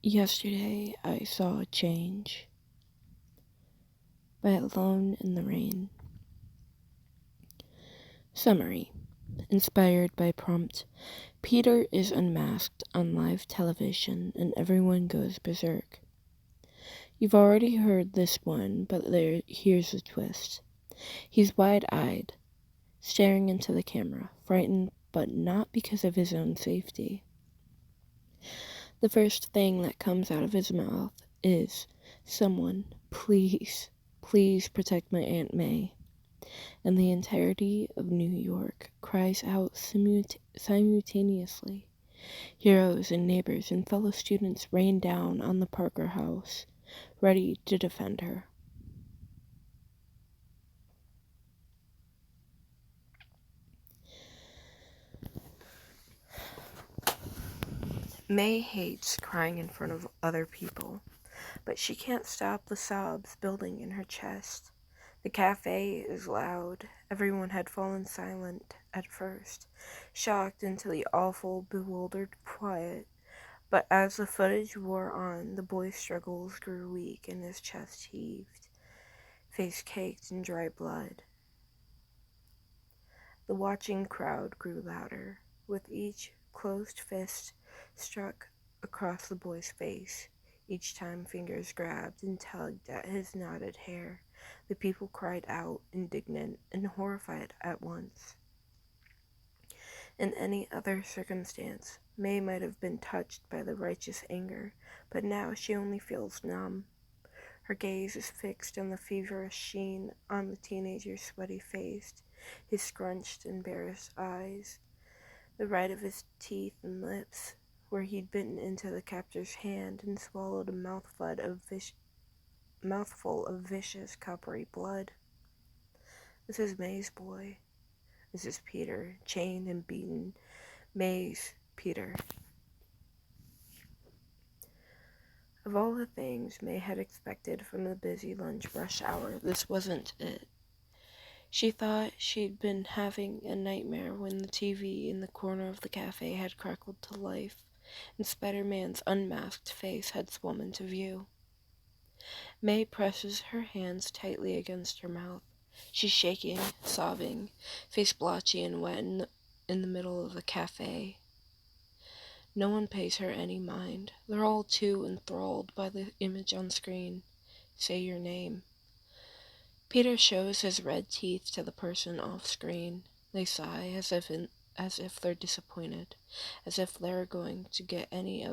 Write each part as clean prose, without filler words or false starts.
Yesterday I saw a change by Alone in the Rain. Summary. Inspired by prompt. Peter is unmasked on live television and everyone goes berserk. You've already heard this one, but here's the twist. He's wide-eyed, staring into the camera, frightened, but not because of his own safety. The first thing that comes out of his mouth is, "Someone, please protect my Aunt May." And the entirety of New York cries out simultaneously. Heroes and neighbors and fellow students rain down on the Parker house, ready to defend her. May hates crying in front of other people, but she can't stop the sobs building in her chest. The cafe is loud. Everyone had fallen silent at first, shocked into the awful, bewildered quiet. But as the footage wore on, the boy's struggles grew weak and his chest heaved, face caked in dry blood. The watching crowd grew louder, with each closed fist struck across the boy's face. Each time fingers grabbed and tugged at his knotted hair, the people cried out, indignant and horrified at once. In any other circumstance, May might have been touched by the righteous anger, but now she only feels numb. Her gaze is fixed on the feverish sheen on the teenager's sweaty face, his scrunched, embarrassed eyes, the red of his teeth and lips, where he'd bitten into the captor's hand and swallowed a mouthful of vicious, coppery blood. This is May's boy. This is Peter, chained and beaten. May's Peter. Of all the things May had expected from the busy lunch rush hour, this wasn't it. She thought she'd been having a nightmare when the TV in the corner of the cafe had crackled to life, and Spider-Man's unmasked face had swum into view. May presses her hands tightly against her mouth. She's shaking, sobbing, face blotchy and wet in the middle of the cafe. No one pays her any mind. They're all too enthralled by the image on screen. Say your name. Peter shows his red teeth to the person off screen. They sigh as if they're disappointed, as if they're going to get any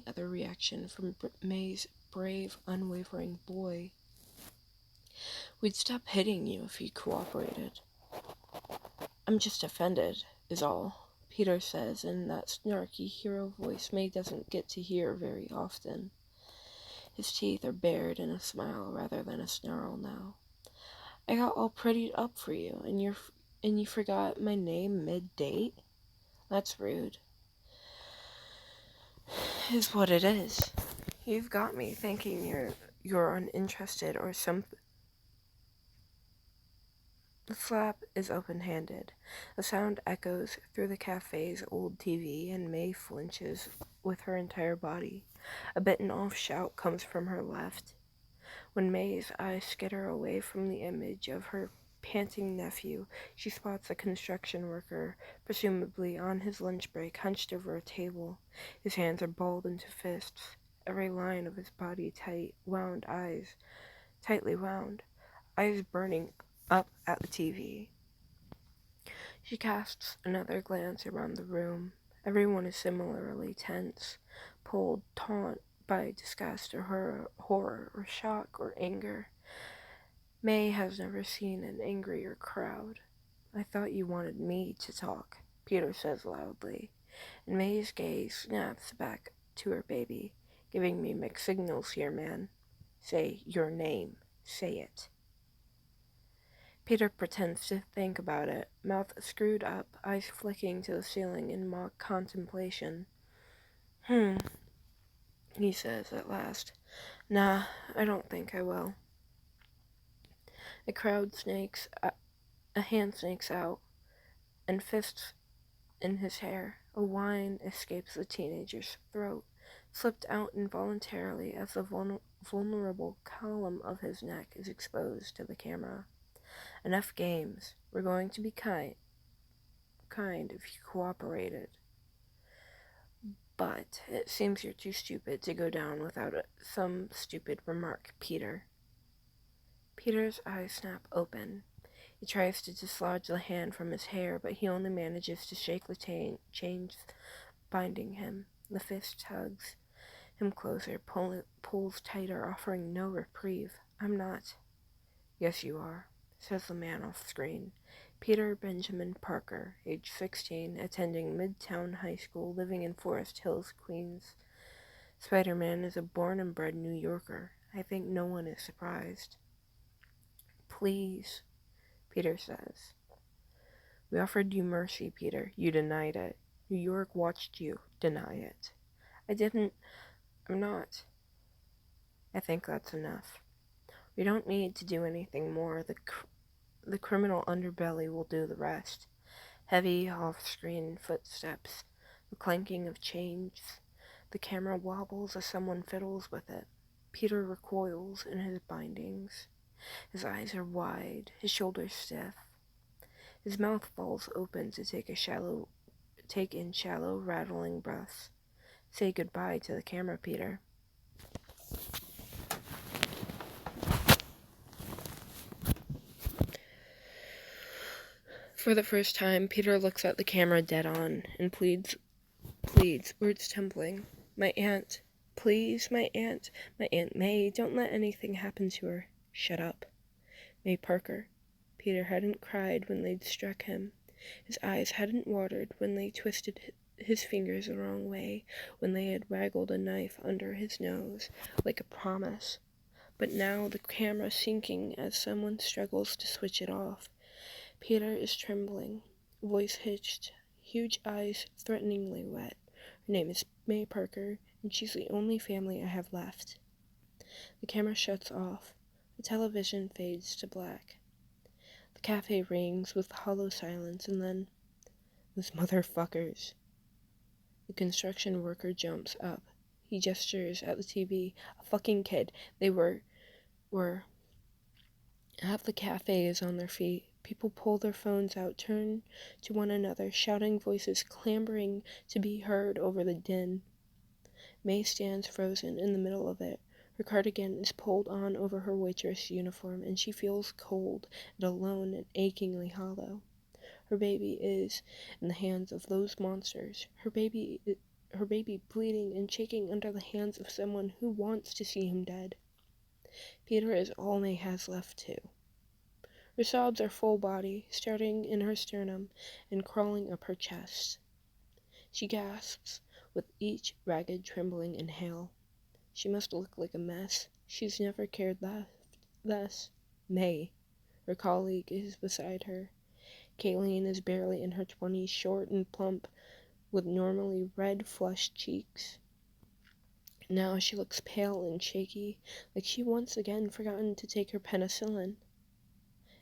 other reaction from May's brave, unwavering boy. "We'd stop hitting you if you cooperated." "I'm just offended, is all," Peter says in that snarky hero voice May doesn't get to hear very often. His teeth are bared in a smile rather than a snarl now. "I got all prettied up for you, and you forgot my name mid-date? That's rude." "Is what it is. You've got me thinking you're uninterested or something." The slap is open-handed. The sound echoes through the cafe's old TV, and May flinches with her entire body. A bitten-off shout comes from her left. When May's eyes skitter away from the image of her panting nephew, she spots a construction worker, presumably on his lunch break, hunched over a table. His hands are balled into fists, every line of his body tightly wound, eyes burning up at the TV. She casts another glance around the room. Everyone is similarly tense, pulled taut by disgust or horror or shock or anger. May has never seen an angrier crowd. "I thought you wanted me to talk," Peter says loudly, and May's gaze snaps back to her baby. "Giving me mixed signals here, man. Say your name. Say it." Peter pretends to think about it, mouth screwed up, eyes flicking to the ceiling in mock contemplation. He says at last. "Nah, I don't think I will." A hand snakes out, and fists in his hair. A whine escapes the teenager's throat. slipped out involuntarily as the vulnerable column of his neck is exposed to the camera. Enough games. We're going to be kind if you cooperated. But it seems you're too stupid to go down without some stupid remark, Peter. Peter's eyes snap open. He tries to dislodge the hand from his hair, but he only manages to shake the chains binding him. The fist tugs him closer, pulls tighter, offering no reprieve. I'm not. Yes, you are, says the man off screen. Peter Benjamin Parker, age 16, attending Midtown High School, living in Forest Hills, Queens. Spiderman is a born and bred New Yorker. I think no one is surprised. Please, Peter says. We offered you mercy, Peter. You denied it. New York watched you deny it. I didn't. I'm not. I think that's enough. We don't need to do anything more. The criminal underbelly will do the rest. Heavy off-screen footsteps, the clanking of chains. The camera wobbles as someone fiddles with it. Peter recoils in his bindings. His eyes are wide, his shoulders stiff. His mouth falls open to take in shallow, rattling breaths. Say goodbye to the camera, Peter. For the first time, Peter looks at the camera dead on and pleads, words tumbling. My aunt, please, my Aunt May, don't let anything happen to her. Shut up. May Parker. Peter hadn't cried when they'd struck him. His eyes hadn't watered when they twisted his fingers the wrong way, when they had waggled a knife under his nose, like a promise. But now the camera sinking as someone struggles to switch it off. Peter is trembling, voice hitched, huge eyes threateningly wet. Her name is May Parker, and she's the only family I have left. The camera shuts off. The television fades to black. The cafe rings with hollow silence, and then, those motherfuckers. The construction worker jumps up. He gestures at the TV. A fucking kid. They were... Half the cafe is on their feet. People pull their phones out, turn to one another, shouting voices clamoring to be heard over the din. May stands frozen in the middle of it. Her cardigan is pulled on over her waitress uniform, and she feels cold and alone and achingly hollow. Her baby is in the hands of those monsters. Her baby bleeding and shaking under the hands of someone who wants to see him dead. Peter is all May has left too. Her sobs are full body, starting in her sternum and crawling up her chest. She gasps with each ragged, trembling inhale. She must look like a mess. She's never cared less. May, her colleague, is beside her. Kayleen is barely in her 20s, short and plump, with normally red, flushed cheeks. Now she looks pale and shaky, like she once again forgotten to take her penicillin.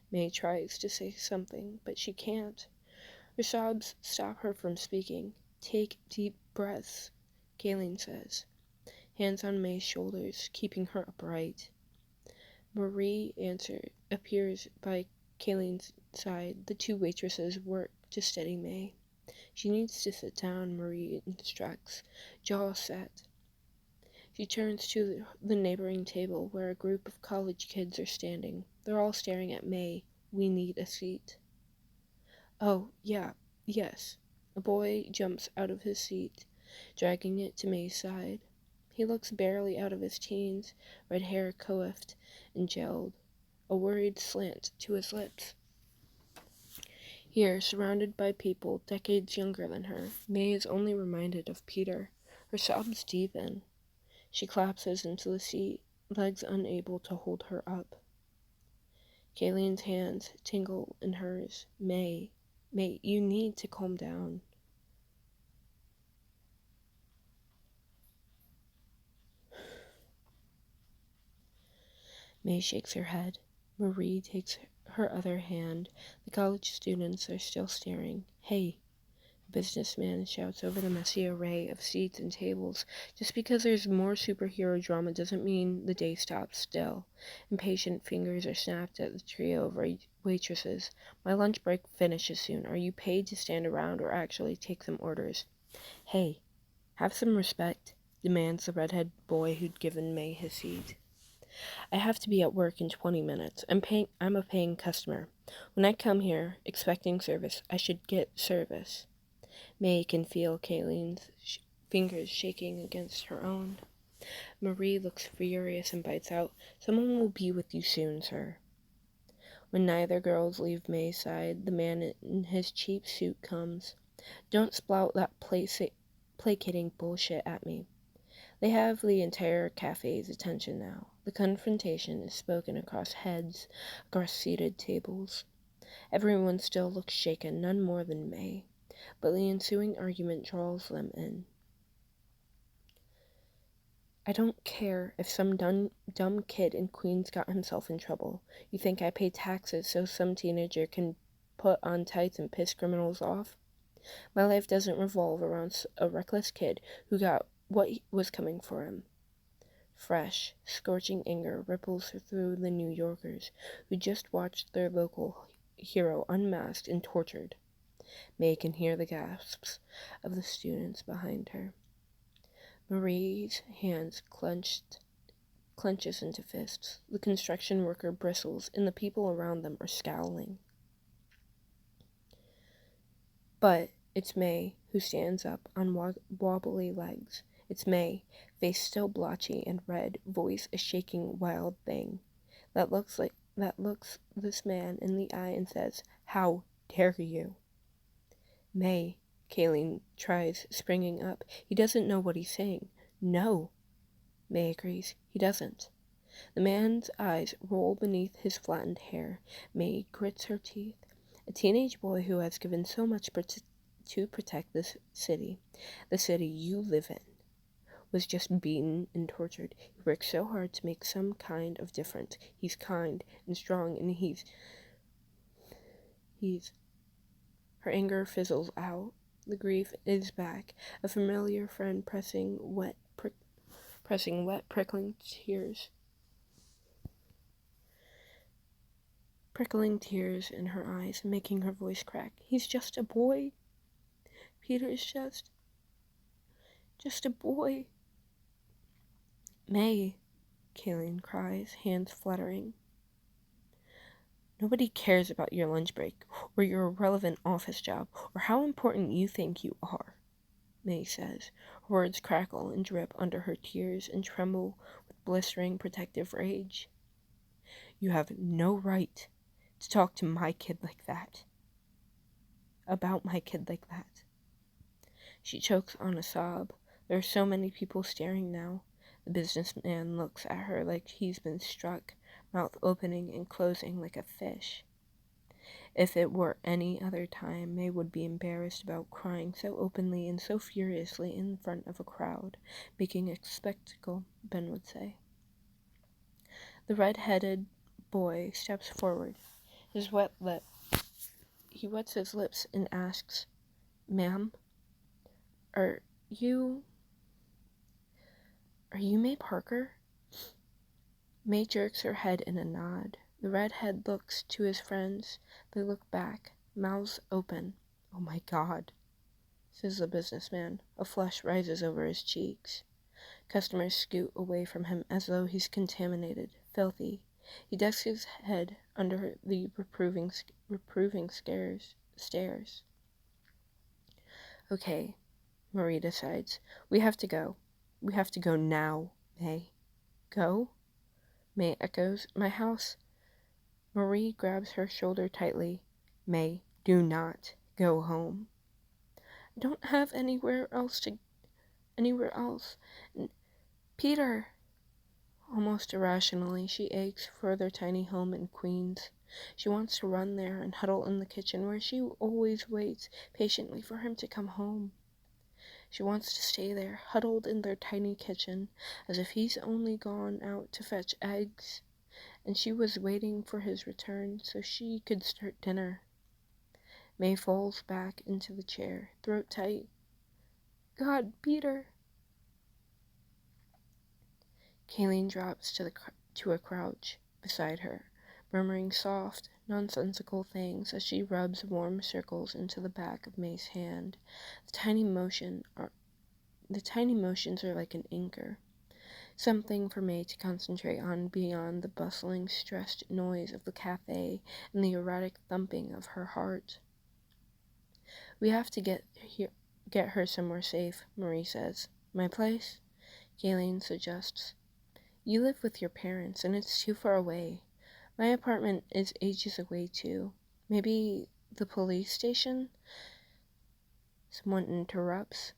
May tries to say something, but she can't. Her sobs stop her from speaking. Take deep breaths, Kayleen says, hands on May's shoulders, keeping her upright. Marie appears by Kayleen's side. The two waitresses work to steady May. She needs to sit down, Marie instructs, jaw set. She turns to the neighboring table where a group of college kids are standing. They're all staring at May. We need a seat. Oh, yeah, yes. A boy jumps out of his seat, dragging it to May's side. He looks barely out of his teens, red hair coiffed and gelled, a worried slant to his lips. Here, surrounded by people decades younger than her, May is only reminded of Peter. Her sobs deepen. She collapses into the seat, legs unable to hold her up. Kayleen's hands tingle in hers. May, you need to calm down. May shakes her head. Marie takes her other hand. The college students are still staring. Hey, Businessman shouts over the messy array of seats and tables. Just because there's more superhero drama doesn't mean the day stops still. Impatient fingers are snapped at the trio of waitresses. My lunch break finishes soon. Are you paid to stand around or actually take some orders? Hey, have some respect, demands the redhead boy who'd given May his seat. I have to be at work in 20 minutes. I'm a paying customer. When I come here expecting service, I should get service. May can feel Kayleen's fingers shaking against her own. Marie looks furious and bites out, "Someone will be with you soon, sir." When neither girls leave May's side, the man in his cheap suit comes. "Don't spout that placating bullshit at me." They have the entire cafe's attention now. The confrontation is spoken across heads, across seated tables. Everyone still looks shaken, none more than May, but the ensuing argument draws them in. "I don't care if some dumb kid in Queens got himself in trouble. You think I pay taxes so some teenager can put on tights and piss criminals off? My life doesn't revolve around a reckless kid who got what was coming for him." Fresh, scorching anger ripples through the New Yorkers who just watched their local hero unmasked and tortured. May can hear the gasps of the students behind her. Marie's hands clenches into fists. The construction worker bristles, and the people around them are scowling. But it's May who stands up on wobbly legs. It's May, face still blotchy and red, voice a shaking wild thing, that looks this man in the eye and says, "How dare you?" "May," Kayleen tries, springing up. "He doesn't know what he's saying." "No," May agrees. "He doesn't." The man's eyes roll beneath his flattened hair. May grits her teeth. A teenage boy who has given so much to protect this city, the city you live in, was just beaten and tortured. He worked so hard to make some kind of difference. He's kind and strong, and he's... Her anger fizzles out. The grief is back. A familiar friend pressing wet, prickling tears in her eyes, making her voice crack. "He's just a boy. Peter's just a boy." "May," Kaylin cries, hands fluttering. "Nobody cares about your lunch break, or your irrelevant office job, or how important you think you are," May says. Her words crackle and drip under her tears and tremble with blistering protective rage. "You have no right to talk to my kid like that. About my kid like that." She chokes on a sob. There are so many people staring now. The businessman looks at her like he's been struck, mouth opening and closing like a fish. If it were any other time, May would be embarrassed about crying so openly and so furiously in front of a crowd, making a spectacle, Ben would say. The red-headed boy steps forward. He wets his lips and asks, "Ma'am, are you May Parker?" May jerks her head in a nod. The redhead looks to his friends. They look back, mouths open. "Oh my God," says the businessman. A flush rises over his cheeks. Customers scoot away from him as though he's contaminated, filthy. He ducks his head under the reproving stares. "Okay," Marie decides. "We have to go. We have to go now, May." "Go?" May echoes. "My house." Marie grabs her shoulder tightly. "May, do not go home." "I don't have anywhere else. And Peter." Almost irrationally, she aches for their tiny home in Queens. She wants to run there and huddle in the kitchen where she always waits patiently for him to come home. She wants to stay there, huddled in their tiny kitchen, as if he's only gone out to fetch eggs, and she was waiting for his return so she could start dinner. May falls back into the chair, throat tight. God, Peter! Kayleen drops to a crouch beside her, murmuring soft, nonsensical things as she rubs warm circles into the back of May's hand. The tiny motions are like an anchor, something for May to concentrate on beyond the bustling, stressed noise of the cafe and the erratic thumping of her heart. We have to get her somewhere safe, Marie says. My place? Kayleen suggests. You live with your parents, and it's too far away. My apartment is ages away, too. Maybe the police station? Someone interrupts.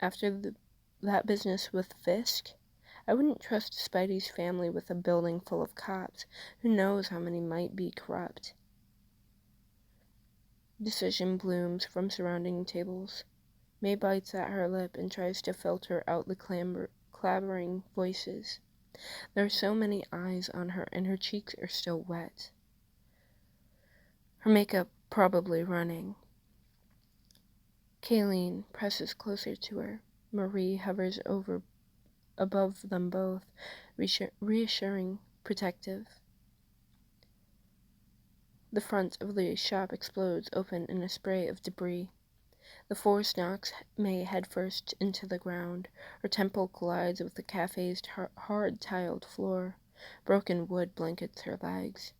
After that business with Fisk? I wouldn't trust Spidey's family with a building full of cops. Who knows how many might be corrupt? Decision blooms from surrounding tables. May bites at her lip and tries to filter out the clabbering voices. There are so many eyes on her, and her cheeks are still wet. Her makeup probably running. Kayleen presses closer to her. Marie hovers above them both, reassuring, protective. The front of the shop explodes open in a spray of debris. The force knocks May headfirst into the ground. Her temple collides with the cafe's hard tiled floor. Broken wood blankets her legs.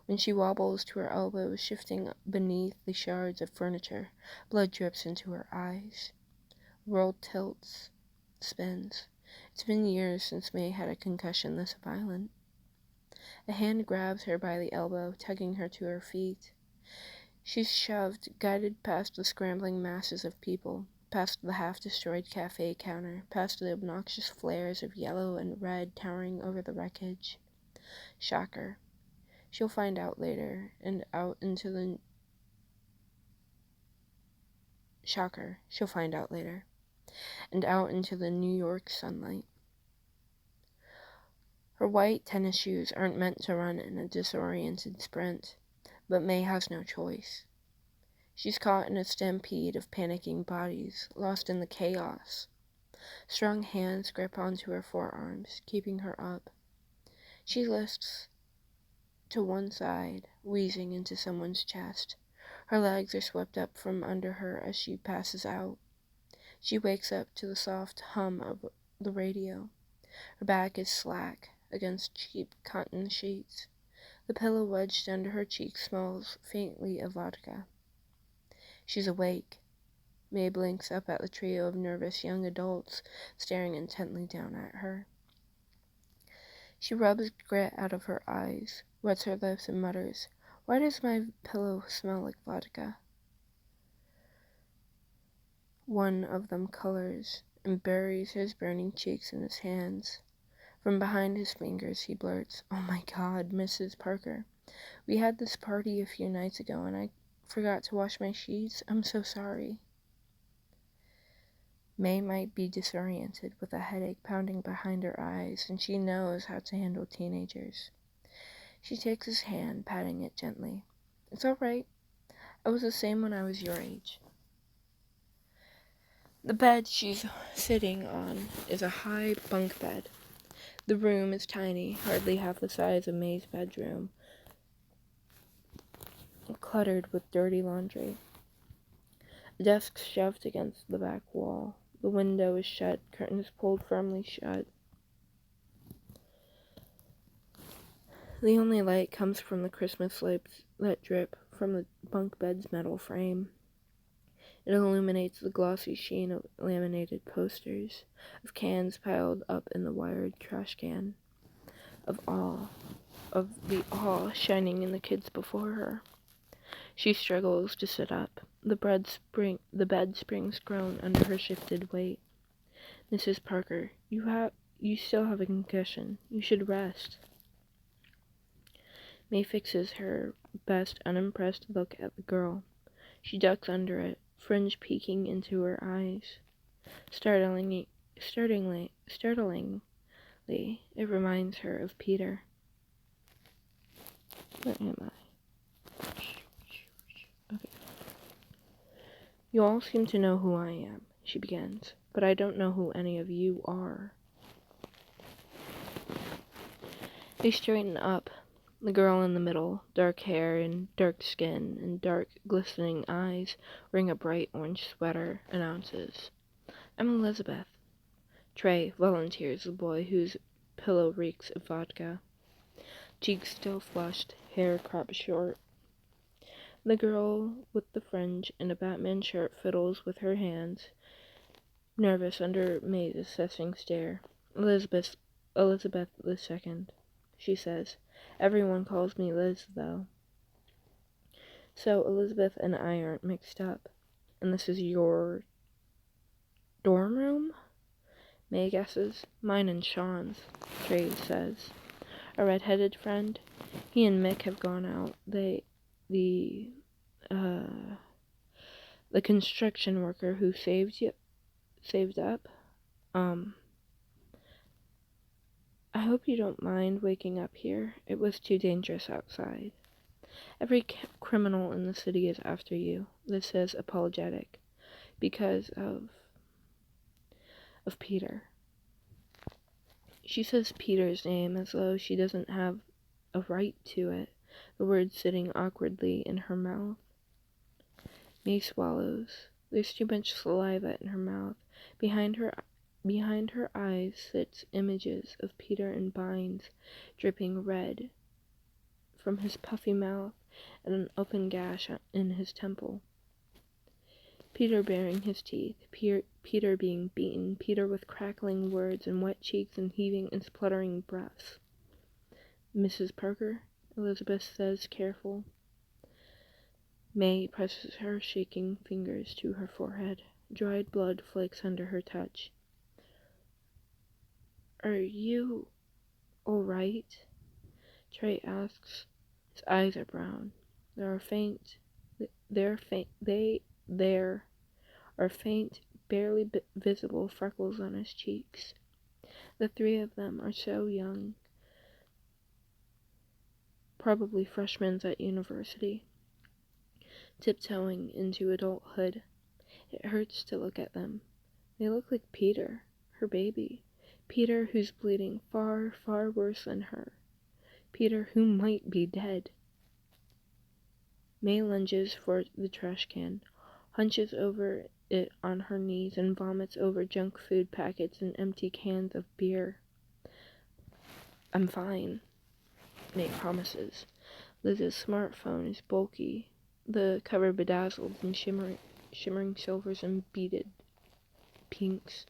When she wobbles to her elbows, shifting beneath the shards of furniture, blood drips into her eyes. The world tilts, spins. It's been years since May had a concussion this violent. A hand grabs her by the elbow, tugging her to her feet. She's shoved, guided past the scrambling masses of people, past the half-destroyed cafe counter, past the obnoxious flares of yellow and red towering over the wreckage. Shocker. She'll find out later, and out into the... Shocker. She'll find out later. And out into the New York sunlight. Her white tennis shoes aren't meant to run in a disoriented sprint, but May has no choice. She's caught in a stampede of panicking bodies, lost in the chaos. Strong hands grip onto her forearms, keeping her up. She lifts to one side, wheezing into someone's chest. Her legs are swept up from under her as she passes out. She wakes up to the soft hum of the radio. Her back is slack against cheap cotton sheets. The pillow wedged under her cheek smells faintly of vodka. She's awake. May blinks up at the trio of nervous young adults staring intently down at her. She rubs grit out of her eyes, wets her lips, and mutters, "Why does my pillow smell like vodka?" One of them colors and buries his burning cheeks in his hands. From behind his fingers he blurts, "Oh my God, Mrs. Parker. We had this party a few nights ago and I forgot to wash my sheets. I'm so sorry." May might be disoriented with a headache pounding behind her eyes, and she knows how to handle teenagers. She takes his hand, patting it gently. "It's all right. I was the same when I was your age." The bed she's sitting on is a high bunk bed. The room is tiny, hardly half the size of May's bedroom, cluttered with dirty laundry. A desk shoved against the back wall. The window is shut, curtains pulled firmly shut. The only light comes from the Christmas lights that drip from the bunk bed's metal frame. It illuminates the glossy sheen of laminated posters, of cans piled up in the wired trash can, of the awe shining in the kids before her. She struggles to sit up. The bed springs groan under her shifted weight. "Mrs. Parker, you still have a concussion. You should rest." May fixes her best unimpressed look at the girl. She ducks under it, fringe peeking into her eyes. Startlingly, it reminds her of Peter. Where am I? Okay. You all seem to know who I am, she begins, but I don't know who any of you are. They straighten up. The girl in the middle, dark hair and dark skin and dark, glistening eyes, wearing a bright orange sweater, announces, I'm Elizabeth. Trey, volunteers the boy whose pillow reeks of vodka. Cheeks still flushed, hair cropped short. The girl with the fringe and a Batman shirt fiddles with her hands, nervous under May's assessing stare. Elizabeth II, she says. Everyone calls me Liz, though. So Elizabeth and I aren't mixed up. And this is your dorm room? May guesses. Mine and Sean's, Trey says. A red-headed friend. He and Mick have gone out. The construction worker who saved up. I hope you don't mind waking up here. It was too dangerous outside. Every criminal in the city is after you, Liz says, apologetic, because of Peter. She says Peter's name as though she doesn't have a right to it, the words sitting awkwardly in her mouth. May swallows. There's too much saliva in her mouth. Behind her eyes sits images of Peter in binds, dripping red from his puffy mouth and an open gash in his temple. Peter baring his teeth, Peter being beaten, Peter with crackling words and wet cheeks and heaving and spluttering breaths. Mrs. Parker, Elizabeth says, careful. May presses her shaking fingers to her forehead. Dried blood flakes under her touch. Are you all right? Trey asks. His eyes are brown. There are faint, barely visible freckles on his cheeks. The three of them are so young, probably freshmen at university, tiptoeing into adulthood. It hurts to look at them. They look like Peter, her baby. Peter who's bleeding far, far worse than her. Peter who might be dead. May lunges for the trash can, hunches over it on her knees, and vomits over junk food packets and empty cans of beer. I'm fine, May promises. Liz's smartphone is bulky, the cover bedazzled in shimmering silvers and beaded pinks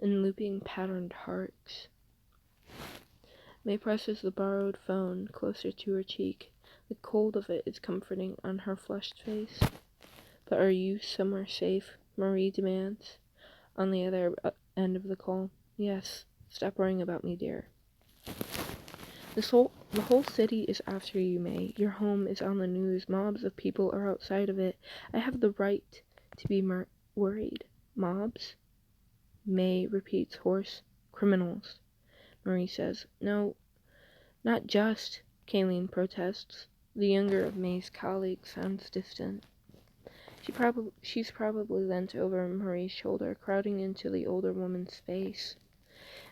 and looping patterned hearts. May presses the borrowed phone closer to her cheek. The cold of it is comforting on her flushed face. But are you somewhere safe? Marie demands, on the other end of the call. Yes. Stop worrying about me, dear. The whole city is after you, May. Your home is on the news. Mobs of people are outside of it. I have the right to be worried. Mobs? May repeats hoarse. Criminals. Marie says. No, not just, Kayleen protests. The younger of May's colleagues sounds distant. She's probably leant over Marie's shoulder, crowding into the older woman's face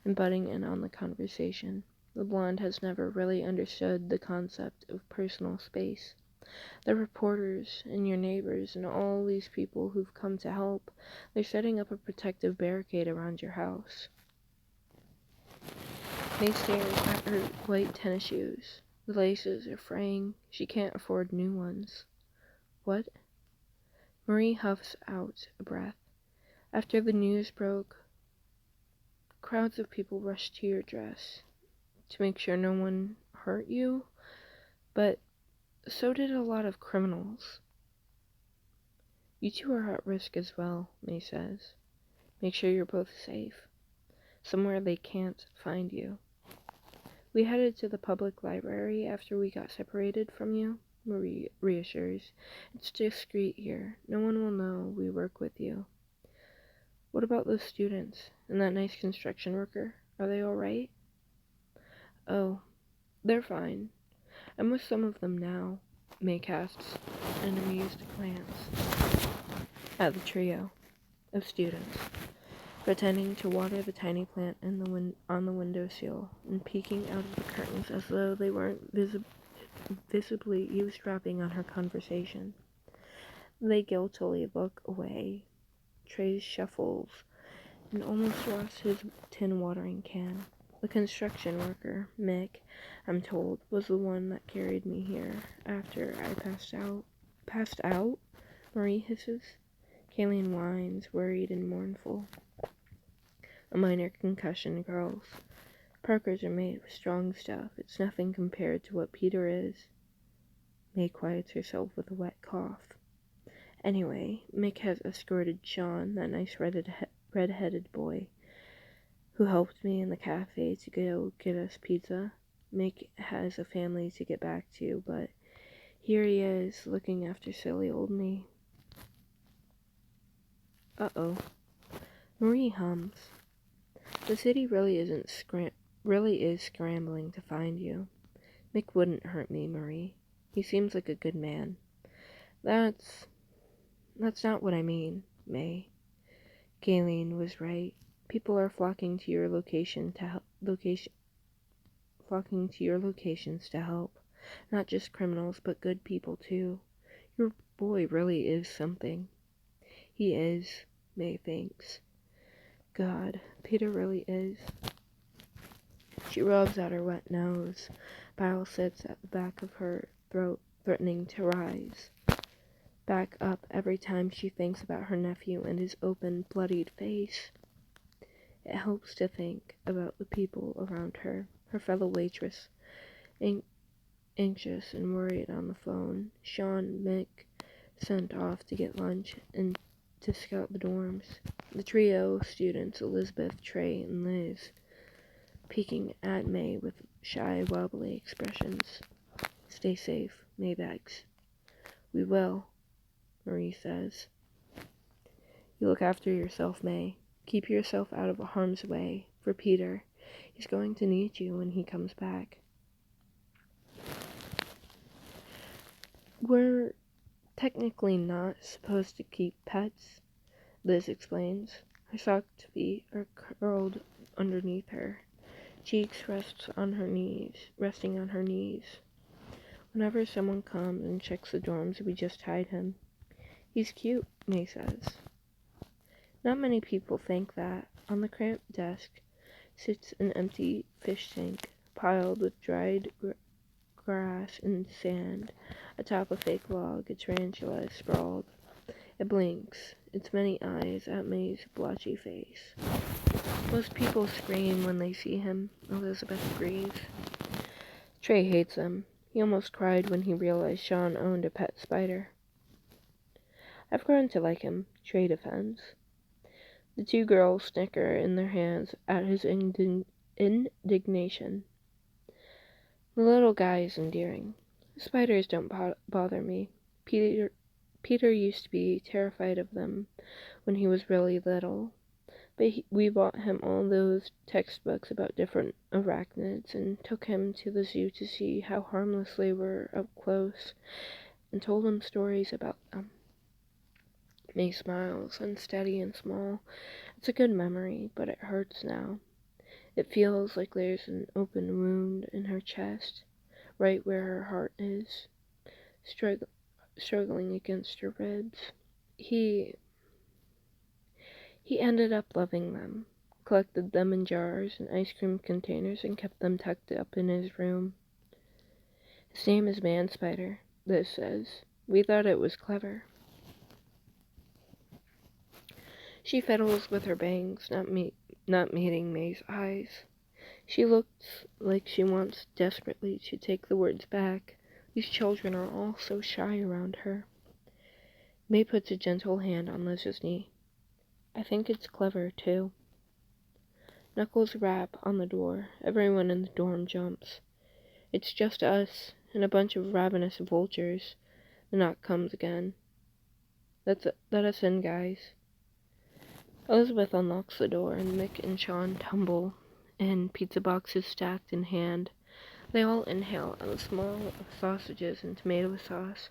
and butting in on the conversation. The blonde has never really understood the concept of personal space. The reporters and your neighbors and all these people who've come to help, they're setting up a protective barricade around your house. May stares at her white tennis shoes. The laces are fraying. She can't afford new ones. What? Marie huffs out a breath. After the news broke, crowds of people rushed to your dress to make sure no one hurt you, but so did a lot of criminals. You two are at risk as well, May says. Make sure you're both safe. Somewhere they can't find you. We headed to the public library after we got separated from you, Marie reassures. It's discreet here. No one will know we work with you. What about those students and that nice construction worker? Are they all right? Oh, they're fine. I'm with some of them now, May casts an amused glance. at the trio of students, pretending to water the tiny plant on the windowsill and peeking out of the curtains as though they weren't visibly eavesdropping on her conversation. They guiltily look away. Trey shuffles and almost lost his tin watering can. The construction worker, Mick, I'm told, was the one that carried me here after I passed out. Passed out? Marie hisses. Kayleen whines, worried and mournful. A minor concussion, girls. Parkers are made of strong stuff. It's nothing compared to what Peter is. May quiets herself with a wet cough. Anyway, Mick has escorted Sean, that nice red-headed boy, who helped me in the cafe to go get us pizza. Mick has a family to get back to, but here he is, looking after silly old me. Uh-oh. Marie hums. The city really is scrambling to find you. Mick wouldn't hurt me, Marie. He seems like a good man. That's not what I mean, May. Kayleen was right. People are flocking to your locations to help. Not just criminals, but good people too. Your boy really is something. He is, May thinks. God, Peter really is. She rubs at her wet nose. Bile sits at the back of her throat, threatening to rise back up every time she thinks about her nephew and his open, bloodied face. It helps to think about the people around her, her fellow waitress, anxious and worried on the phone. Sean, Mick, sent off to get lunch and to scout the dorms. The trio of students, Elizabeth, Trey, and Liz, peeking at May with shy, wobbly expressions. Stay safe, May begs. We will, Marie says. You look after yourself, May. Keep yourself out of harm's way. For Peter, he's going to need you when he comes back. We're technically not supposed to keep pets, Liz explains. Her socked feet are curled underneath her. Cheeks resting on her knees. Whenever someone comes and checks the dorms, we just hide him. He's cute, May says. Not many people think that. On the cramped desk sits an empty fish tank, piled with dried grass and sand. Atop a fake log, a tarantula is sprawled. It blinks, its many eyes at May's blotchy face. Most people scream when they see him, Elizabeth agrees. Trey hates him. He almost cried when he realized Sean owned a pet spider. I've grown to like him, Trey defends. The two girls snicker in their hands at his indignation. The little guy is endearing. Spiders don't bother me. Peter used to be terrified of them when he was really little, but we bought him all those textbooks about different arachnids and took him to the zoo to see how harmless they were up close and told him stories about them. May smiles, unsteady and small. It's a good memory, but it hurts now. It feels like there's an open wound in her chest, right where her heart is, struggling against her ribs. He ended up loving them, collected them in jars and ice cream containers and kept them tucked up in his room. His name is Man Spider, Liz says. We thought it was clever. She fiddles with her bangs, not meeting May's eyes. She looks like she wants desperately to take the words back. These children are all so shy around her. May puts a gentle hand on Liz's knee. I think it's clever, too. Knuckles rap on the door. Everyone in the dorm jumps. It's just us and a bunch of ravenous vultures. The knock comes again. Let us in, guys. Elizabeth unlocks the door and Mick and Sean tumble in, pizza boxes stacked in hand. They all inhale a smell of sausages and tomato sauce.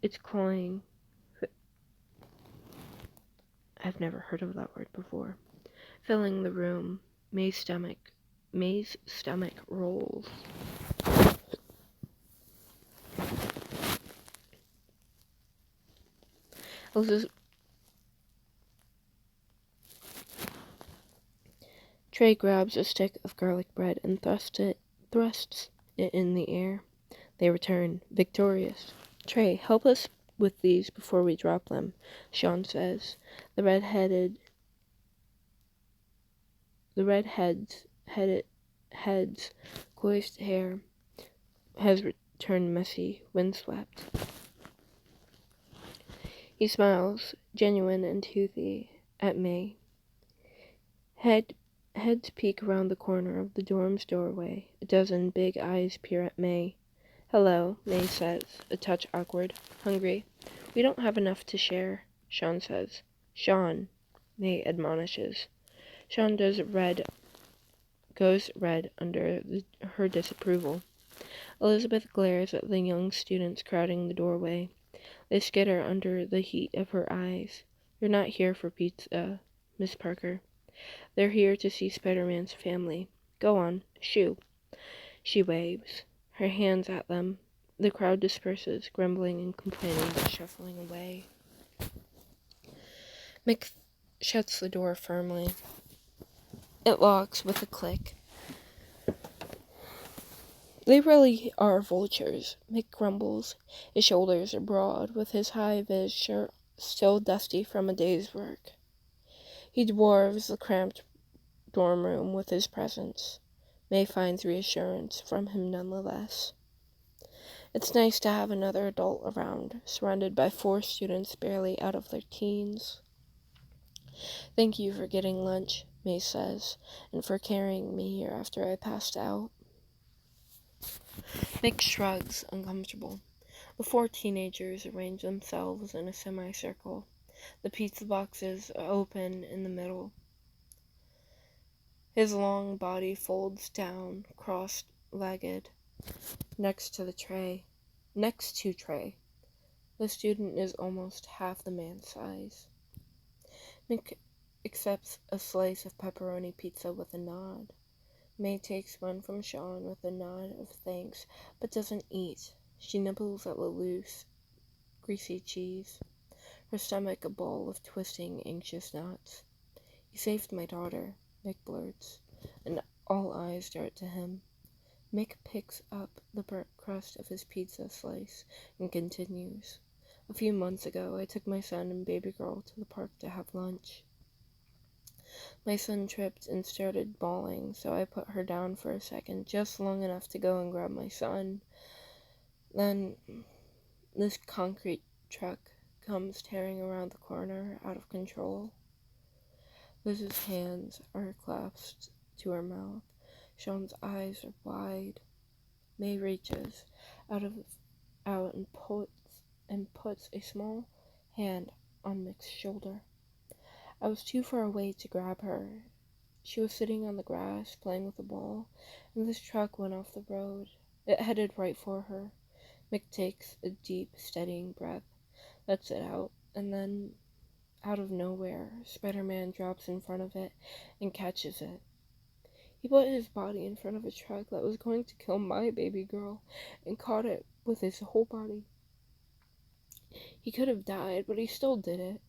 It's cloying. I've never heard of that word before. Filling the room, May's stomach rolls. Trey grabs a stick of garlic bread and thrusts it in the air. They return, victorious. Trey, help us with these before we drop them, Sean says. The redhead's coarse hair has turned messy, windswept. He smiles, genuine and toothy, at May. Heads peek around the corner of the dorm's doorway. A dozen big eyes peer at May. Hello, May says, a touch awkward. Hungry? We don't have enough to share, Sean says. Sean, May admonishes. Sean goes red under her disapproval. Elizabeth glares at the young students crowding the doorway. They skitter under the heat of her eyes. You're not here for pizza, Miss Parker. They're here to see Spiderman's family. Go on, shoo. She waves, her hands at them. The crowd disperses, grumbling and complaining but shuffling away. Mick shuts the door firmly. It locks with a click. They really are vultures, Mick grumbles. His shoulders are broad, with his high-vis shirt still dusty from a day's work. He dwarves the cramped dorm room with his presence. May finds reassurance from him nonetheless. It's nice to have another adult around, surrounded by 4 students barely out of their teens. Thank you for getting lunch, May says, and for carrying me here after I passed out. Mick shrugs, uncomfortable. The 4 teenagers arrange themselves in a semicircle. The pizza boxes are open in the middle. His long body folds down, cross-legged, next to Trey. The student is almost half the man's size. Mick accepts a slice of pepperoni pizza with a nod. May takes one from Sean with a nod of thanks, but doesn't eat. She nibbles at the loose, greasy cheese, her stomach a ball of twisting, anxious knots. You saved my daughter, Mick blurts, and all eyes dart to him. Mick picks up the burnt crust of his pizza slice and continues. A few months ago, I took my son and baby girl to the park to have lunch. My son tripped and started bawling, so I put her down for a second, just long enough to go and grab my son. Then this concrete truck comes tearing around the corner, out of control. Liz's hands are clasped to her mouth. Sean's eyes are wide. May reaches out and puts a small hand on Mick's shoulder. I was too far away to grab her. She was sitting on the grass, playing with a ball, and this truck went off the road. It headed right for her. Mick takes a deep, steadying breath, lets it out, and then, out of nowhere, Spider-Man drops in front of it and catches it. He put his body in front of a truck that was going to kill my baby girl and caught it with his whole body. He could have died, but he still did it.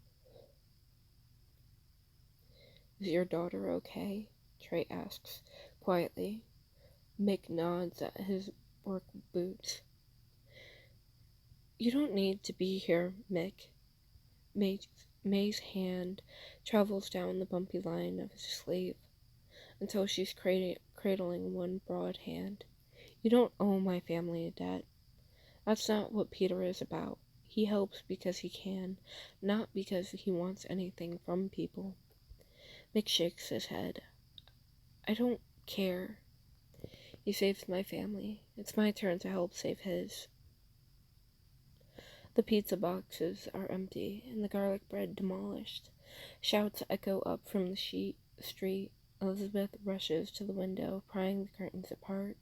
Is your daughter okay? Trey asks, quietly. Mick nods at his work boots. You don't need to be here, Mick. May's hand travels down the bumpy line of his sleeve until she's cradling one broad hand. You don't owe my family a debt. That's not what Peter is about. He helps because he can, not because he wants anything from people. Mick shakes his head. I don't care. He saved my family. It's my turn to help save his. The pizza boxes are empty and the garlic bread demolished. Shouts echo up from the street. Elizabeth rushes to the window, prying the curtains apart.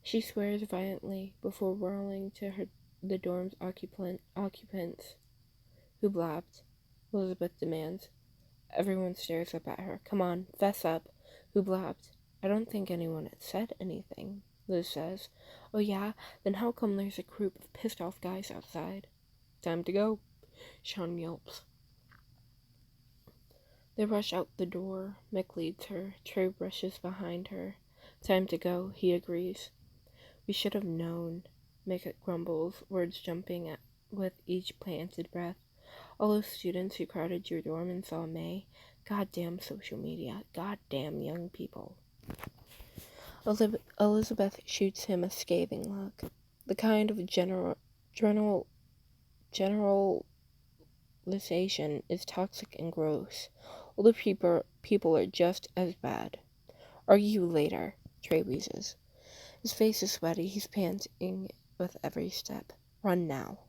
She swears violently before whirling to the dorm's occupants, who blabbed. Elizabeth demands. Everyone stares up at her. Come on, fess up. Who blabbed? I don't think anyone had said anything, Liz says. Oh yeah? Then how come there's a group of pissed off guys outside? Time to go, Sean yelps. They rush out the door. Mick leads her. Trey rushes behind her. Time to go, he agrees. We should have known, Mick grumbles, words jumping with each planted breath. All those students who crowded your dorm and saw May. Goddamn social media. Goddamn young people. Elizabeth shoots him a scathing look. The kind of generalization is toxic and gross. Older people are just as bad. Argue later, Trey wheezes. His face is sweaty. He's panting with every step. Run now.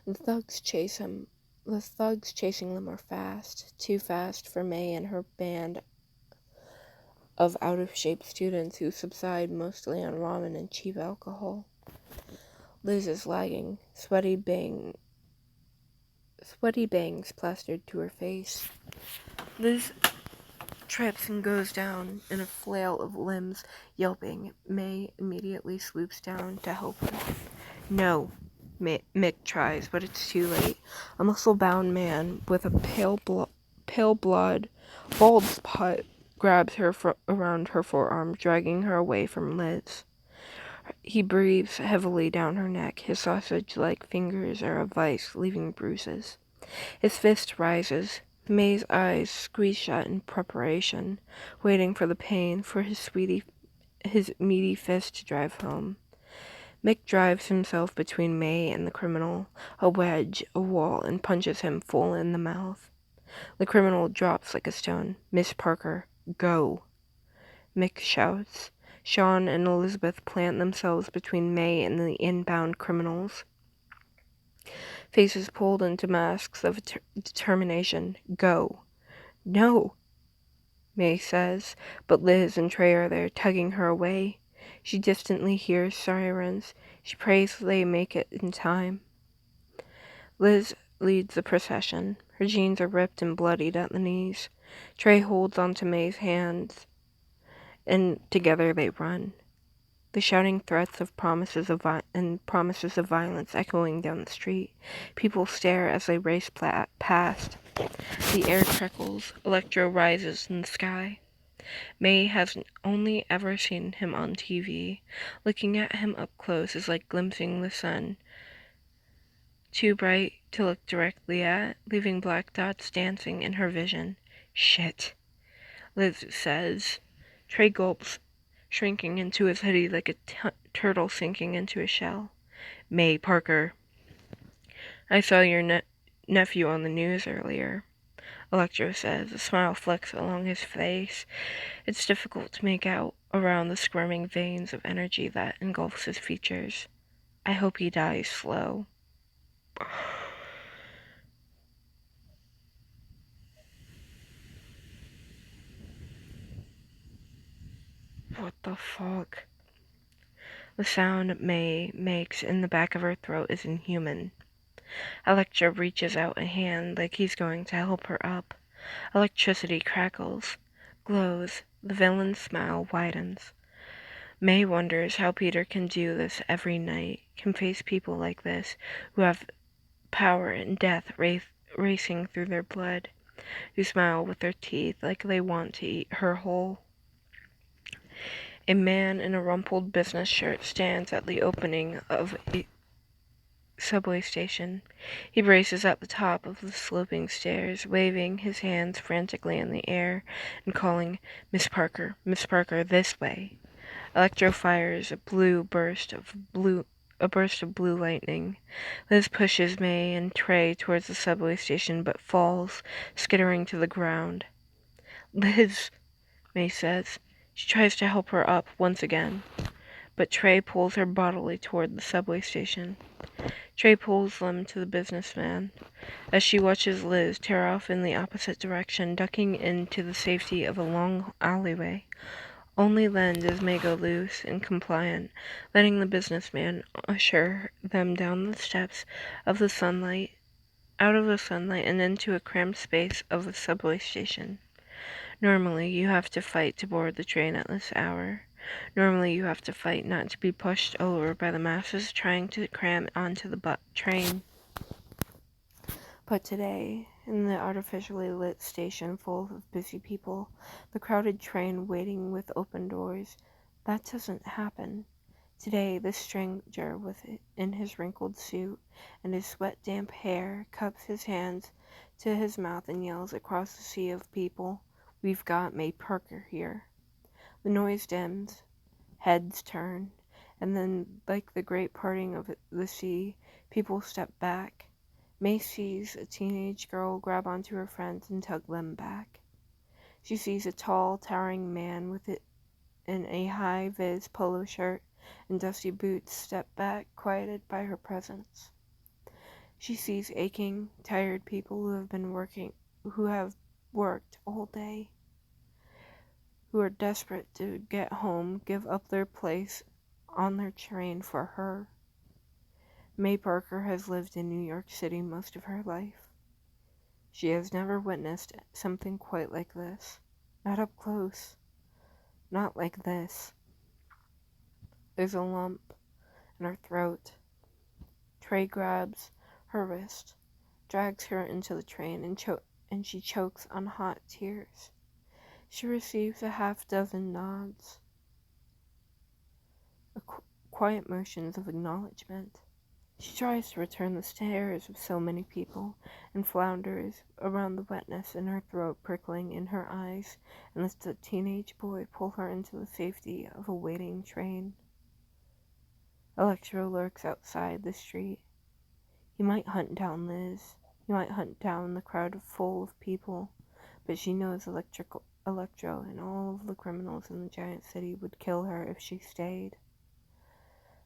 The thugs chasing them are fast. Too fast for May and her band of out-of-shape students who subside mostly on ramen and cheap alcohol. Liz is lagging, sweaty bangs plastered to her face. Liz trips and goes down in a flail of limbs, yelping. May immediately swoops down to help her. No, Mick tries, but it's too late. A muscle-bound man with a pale blood, bald spot grabs her around her forearm, dragging her away from Liz. He breathes heavily down her neck. His sausage-like fingers are a vice, leaving bruises. His fist rises. May's eyes squeeze shut in preparation, waiting for the pain, for his meaty fist to drive home. Mick drives himself between May and the criminal, a wedge, a wall, and punches him full in the mouth. The criminal drops like a stone. Miss Parker, go, Mick shouts. Sean and Elizabeth plant themselves between May and the inbound criminals. Faces pulled into masks of determination. Go. No, May says, but Liz and Trey are there, tugging her away. She distantly hears sirens. She prays they make it in time. Liz leads the procession. Her jeans are ripped and bloodied at the knees. Trey holds onto May's hands, and together they run. The shouting threats of promises of violence echoing down the street. People stare as they race past. The air crackles. Electro rises in the sky. May has only ever seen him on TV. Looking at him up close is like glimpsing the sun. Too bright to look directly at, leaving black dots dancing in her vision. Shit, Liz says. Trey gulps, shrinking into his hoodie like a turtle sinking into a shell. May Parker. I saw your nephew on the news earlier, Electro says, a smile flicks along his face. It's difficult to make out around the squirming veins of energy that engulfs his features. I hope he dies slow. What the fuck? The sound May makes in the back of her throat is inhuman. Electra reaches out a hand like he's going to help her up. Electricity crackles, glows, the villain's smile widens. May wonders how Peter can do this every night, can face people like this, who have power and death racing through their blood, who smile with their teeth like they want to eat her whole. A man in a rumpled business shirt stands at the opening of a subway station. He braces at the top of the sloping stairs, waving his hands frantically in the air and calling, Miss Parker, this way. Electro fires a burst of blue lightning. Liz pushes May and Trey towards the subway station, but falls, skittering to the ground. Liz, May says. She tries to help her up once again, but Trey pulls her bodily toward the subway station. Trey pulls them to the businessman as she watches Liz tear off in the opposite direction, ducking into the safety of a long alleyway. Only then does May go loose and compliant, letting the businessman usher them down the steps of the sunlight out of the sunlight and into a cramped space of a subway station. Normally, you have to fight to board the train at this hour. Normally, you have to fight not to be pushed over by the masses trying to cram onto the train. But today, in the artificially lit station full of busy people, the crowded train waiting with open doors, that doesn't happen. Today, the stranger in his wrinkled suit and his sweat-damp hair cups his hands to his mouth and yells across the sea of people, "We've got May Parker here." The noise dims, heads turn, and then, like the great parting of the sea, people step back. May sees a teenage girl grab onto her friends and tug them back. She sees a tall, towering man in a high-vis polo shirt and dusty boots step back, quieted by her presence. She sees aching, tired people who have worked all day, who are desperate to get home, give up their place on their train for her. May Parker has lived in New York City most of her life. She has never witnessed something quite like this. Not up close. Not like this. There's a lump in her throat. Trey grabs her wrist, drags her into the train, and she chokes on hot tears. She receives a half-dozen nods, quiet motions of acknowledgement. She tries to return the stares of so many people and flounders around the wetness in her throat prickling in her eyes and lets the teenage boy pull her into the safety of a waiting train. Electro lurks outside the street. He might hunt down Liz. He might hunt down the crowd full of people, but she knows Electro and all of the criminals in the giant city would kill her if she stayed.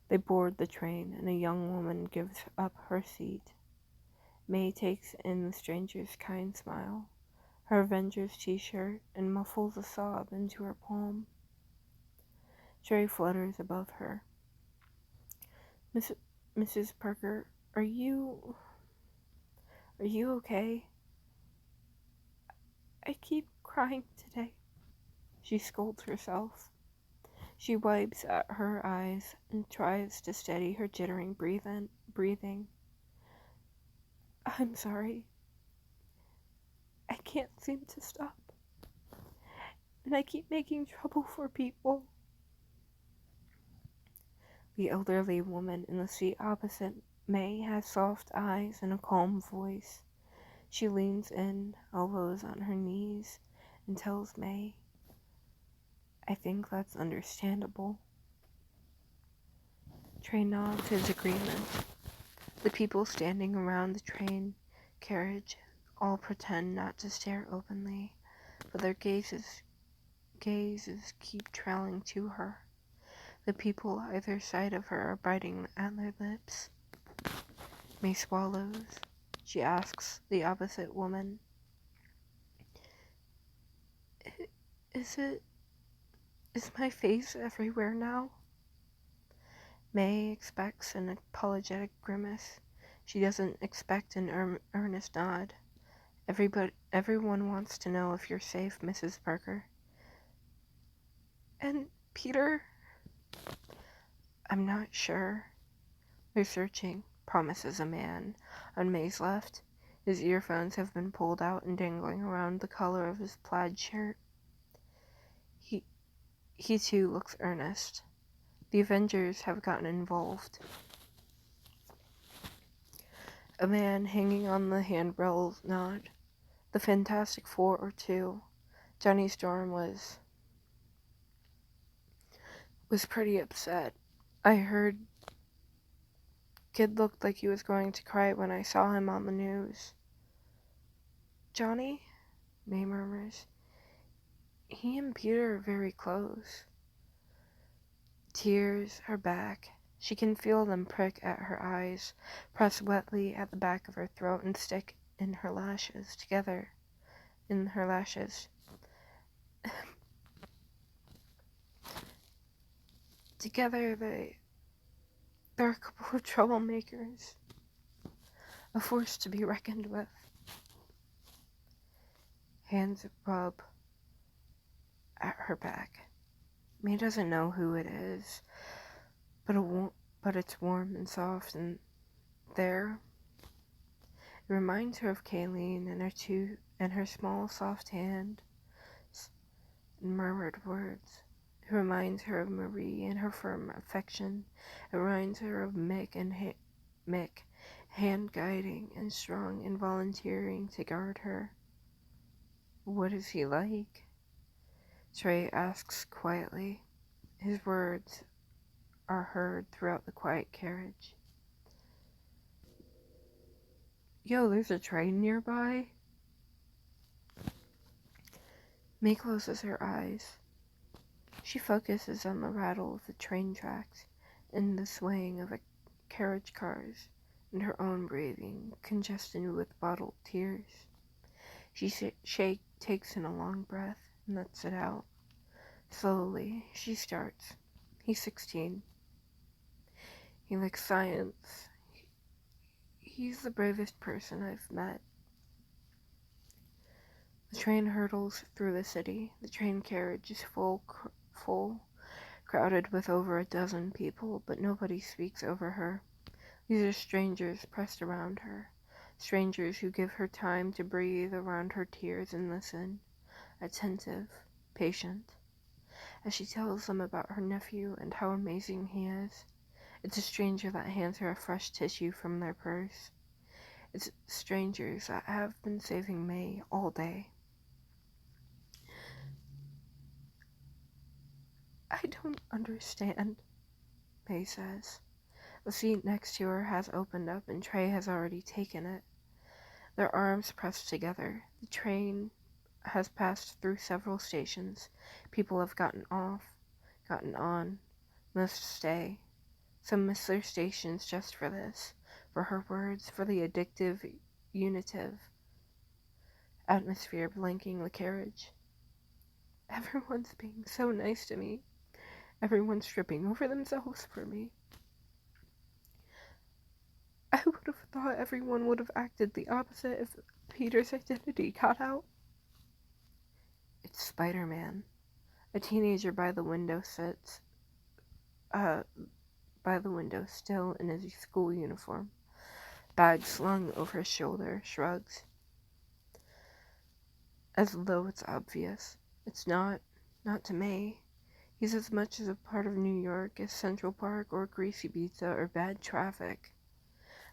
They board the train, and a young woman gives up her seat. May takes in the stranger's kind smile, her Avengers t-shirt, and muffles a sob into her palm. Trey flutters above her. Mrs. Parker, are you okay? I keep crying today. She scolds herself. She wipes at her eyes and tries to steady her jittering breathing. I'm sorry. I can't seem to stop. And I keep making trouble for people. The elderly woman in the seat opposite May has soft eyes and a calm voice. She leans in, elbows on her knees, and tells May, "I think that's understandable." Trey nods his agreement. The people standing around the train carriage all pretend not to stare openly, but their gazes keep trailing to her. The people either side of her are biting at their lips. May swallows. She asks the opposite woman, Is my face everywhere now?" May expects an apologetic grimace. She doesn't expect an earnest nod. Everyone wants to know if you're safe, Mrs. Parker. And Peter? I'm not sure. They're searching, promises a man on May's left. His earphones have been pulled out and dangling around the collar of his plaid shirt. He too looks earnest. The Avengers have gotten involved. A man hanging on the handrails nod. The Fantastic Four or two. Johnny Storm was pretty upset. I heard kid looked like he was going to cry when I saw him on the news. Johnny? May murmurs. He and Peter are very close. Tears are back. She can feel them prick at her eyes, press wetly at the back of her throat, and stick in her lashes. Together they're a couple of troublemakers. a force to be reckoned with. Hands rub at her back. May doesn't know who it is, but it's warm and soft and there. It reminds her of Kayleen and her small soft hand and murmured words. It reminds her of Marie and her firm affection. It reminds her of Mick, hand guiding and strong and volunteering to guard her. What is he like? Trey asks quietly. His words are heard throughout the quiet carriage. Yo, there's a train nearby? May closes her eyes. She focuses on the rattle of the train tracks and the swaying of carriage cars and her own breathing, congested with bottled tears. She takes in a long breath and lets it out. Slowly, she starts. He's 16. He likes science. He's the bravest person I've met. The train hurtles through the city. The train carriage is full, crowded with over a dozen people, but nobody speaks over her. These are strangers pressed around her, strangers who give her time to breathe around her tears and listen, attentive, patient, as she tells them about her nephew and how amazing he is. It's a stranger that hands her a fresh tissue from their purse. It's strangers that have been saving May all day. I don't understand, May says. The seat next to her has opened up and Trey has already taken it. Their arms pressed together. The train has passed through several stations. People have gotten off, gotten on, must stay. Some miss their stations just for this, for her words, for the addictive, unitive atmosphere blanking the carriage. Everyone's being so nice to me. Everyone's tripping over themselves for me. I would have thought everyone would have acted the opposite if Peter's identity got out. It's Spiderman. A teenager by the window sits, still in his school uniform. Bag slung over his shoulder, shrugs. As though it's obvious. It's not to May. He's as much as a part of New York as Central Park or Greasy Pizza or bad traffic.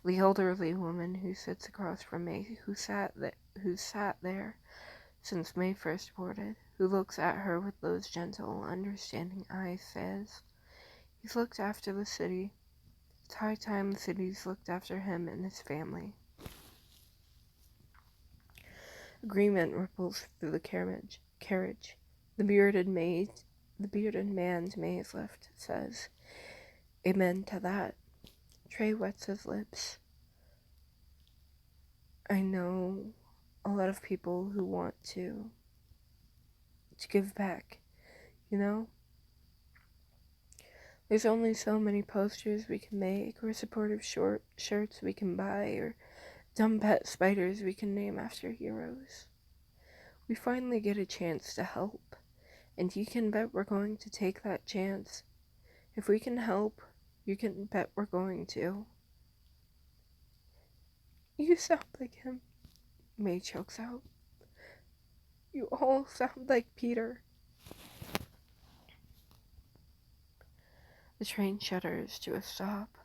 The elderly woman who sits across from May, who's sat there since May first boarded, who looks at her with those gentle, understanding eyes, says, "He's looked after the city. It's high time the city's looked after him and his family." Agreement ripples through the carriage. The bearded man's maze lift says, "Amen to that." Trey wets his lips. I know a lot of people who want to give back, you know? There's only so many posters we can make, or supportive shirts we can buy, or dumb pet spiders we can name after heroes. We finally get a chance to help, and you can bet we're going to take that chance. If we can help, you can bet we're going to. You sound like him, May chokes out. You all sound like Peter. The train shudders to a stop.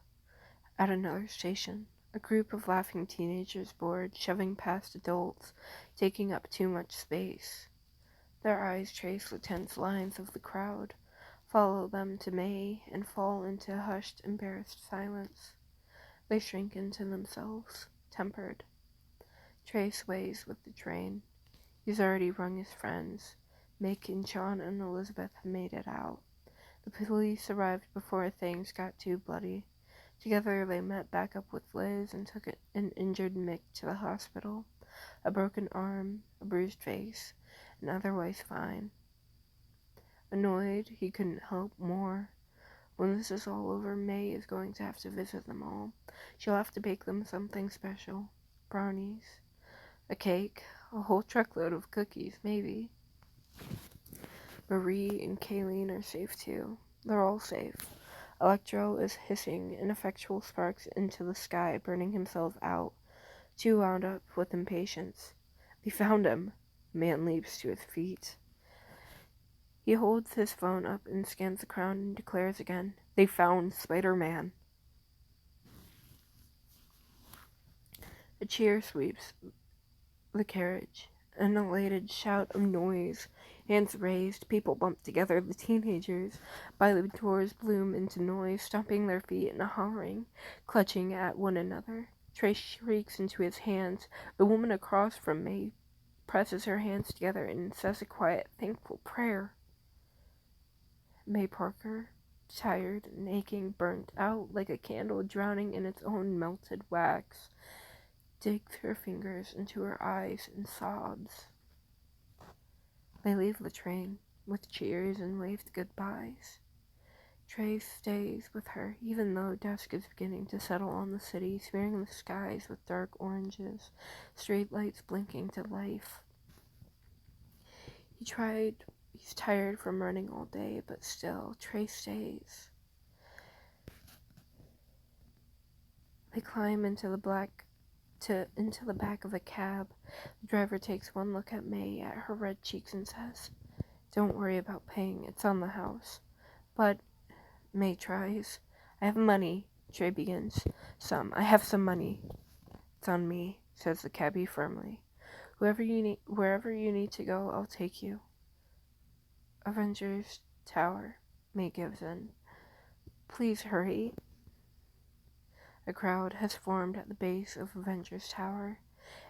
At another station, a group of laughing teenagers board, shoving past adults, taking up too much space. Their eyes trace the tense lines of the crowd, follow them to May, and fall into hushed, embarrassed silence. They shrink into themselves, tempered. Trey sways with the train. He's already rung his friends. Mick and Sean and Elizabeth have made it out. The police arrived before things got too bloody. Together they met back up with Liz and took an injured Mick to the hospital. A broken arm, a bruised face, and otherwise fine. Annoyed, he couldn't help more. When this is all over, May is going to have to visit them all. She'll have to bake them something special. Brownies, a cake, a whole truckload of cookies, maybe. Marie and Kayleen are safe too. They're all safe. Electro is hissing ineffectual sparks into the sky, burning himself out, too wound up with impatience. They found him. Man leaps to his feet. He holds his phone up and scans the crowd and declares again, "They found Spider-Man." A cheer sweeps the carriage. An elated shout of noise. Hands raised, people bump together. The teenagers by the doors bloom into noise, stomping their feet and hollering, clutching at one another. Trey shrieks into his hands. The woman across from May presses her hands together and says a quiet, thankful prayer. May Parker, tired and aching, burnt out like a candle drowning in its own melted wax, digs her fingers into her eyes and sobs. They leave the train with cheers and waved goodbyes. Trey stays with her, even though dusk is beginning to settle on the city, smearing the skies with dark oranges, street lights blinking to life. He's tired from running all day, but still, Trey stays. They climb into the back of a cab. The driver takes one look at May, at her red cheeks, and says, "Don't worry about paying, it's on the house." But May tries. "I have money," Trey begins. I have some money." "It's on me," says the cabbie firmly. Wherever you need to go, I'll take you." "Avengers Tower," May gives in. "Please hurry." A crowd has formed at the base of Avengers Tower.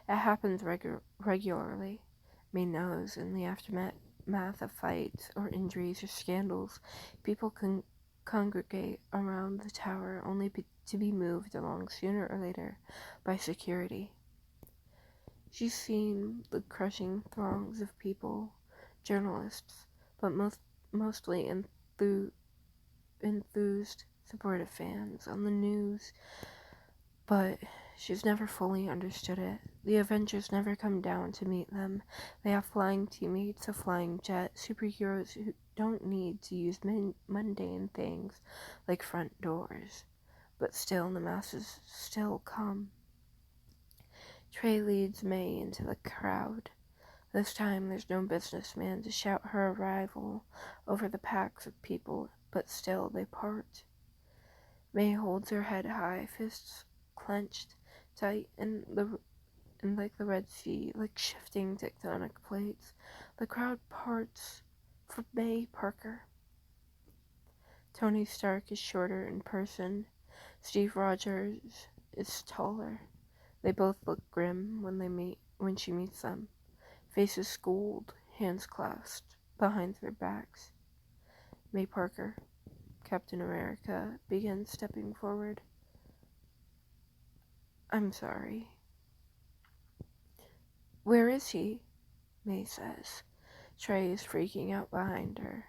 It happens regularly. May knows in the aftermath of fights or injuries or scandals, people can congregate around the tower only to be moved along sooner or later by security. She's seen the crushing throngs of people, journalists, but mostly enthused, supportive fans on the news, but she's never fully understood it. The Avengers never come down to meet them. They have flying teammates, a flying jet, superheroes who don't need to use mundane things like front doors. But still, the masses still come. Trey leads May into the crowd. This time, there's no businessman to shout her arrival over the packs of people, but still they part. May holds her head high, fists clenched tight and like the Red Sea, like shifting tectonic plates. The crowd parts for May Parker. Tony Stark is shorter in person. Steve Rogers is taller. They both look grim when she meets them. Faces schooled, hands clasped behind their backs. May Parker, Captain America, begins stepping forward. "I'm sorry." "Where is he?" May says. Trey is freaking out behind her.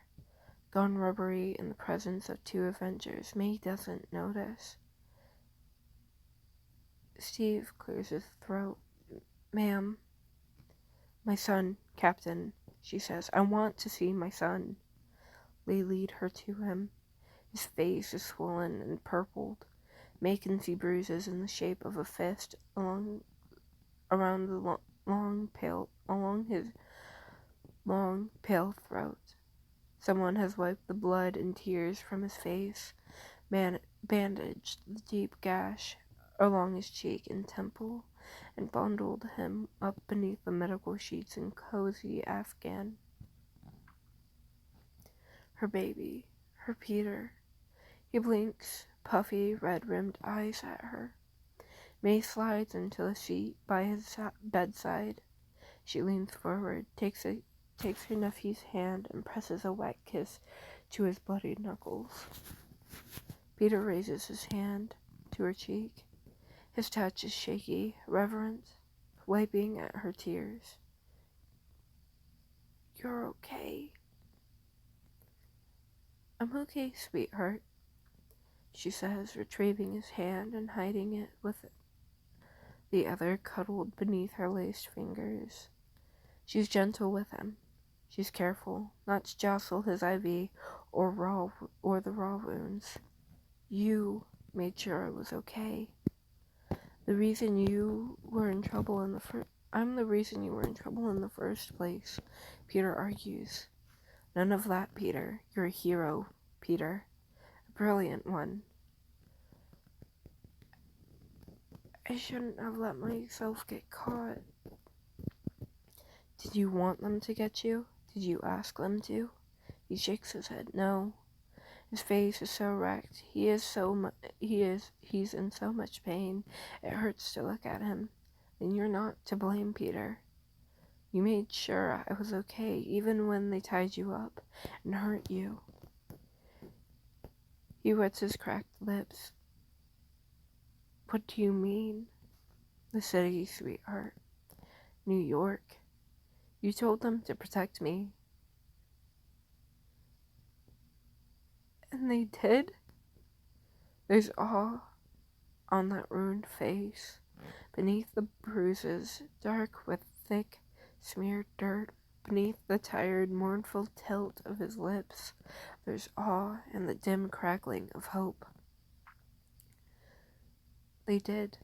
Gone rubbery in the presence of two Avengers, May doesn't notice. Steve clears his throat. "Ma'am." "My son, Captain," she says. "I want to see my son." They lead her to him. His face is swollen and purpled. May can see bruises in the shape of a fist along his long, pale throat. Someone has wiped the blood and tears from his face, bandaged the deep gash along his cheek and temple, and bundled him up beneath the medical sheets in cozy Afghan. Her baby, her Peter. He blinks, puffy, red-rimmed eyes at her. May slides into the seat by his bedside. She leans forward, takes her nephew's hand, and presses a wet kiss to his bloody knuckles. Peter raises his hand to her cheek. His touch is shaky, reverent, wiping at her tears. "You're okay." "I'm okay, sweetheart," she says, retrieving his hand and hiding it with the other cuddled beneath her laced fingers. She's gentle with him. She's careful not to jostle his IV or the raw wounds. You made sure I was okay. The reason you were in trouble in the I'm the reason you were in trouble in the first place, Peter argues. None of that, Peter. You're a hero, Peter. A brilliant one. I shouldn't have let myself get caught. Did you want them to get you? Did you ask them to? He shakes his head. No. His face is so wrecked. He's in so much pain. It hurts to look at him. Then you're not to blame, Peter. You made sure I was okay, even when they tied you up and hurt you. He wets his cracked lips. What do you mean? The city, sweetheart. New York. You told them to protect me. And they did? There's awe on that ruined face. Beneath the bruises, dark with thick, smeared dirt, beneath the tired, mournful tilt of his lips, there's awe and the dim crackling of hope. They did,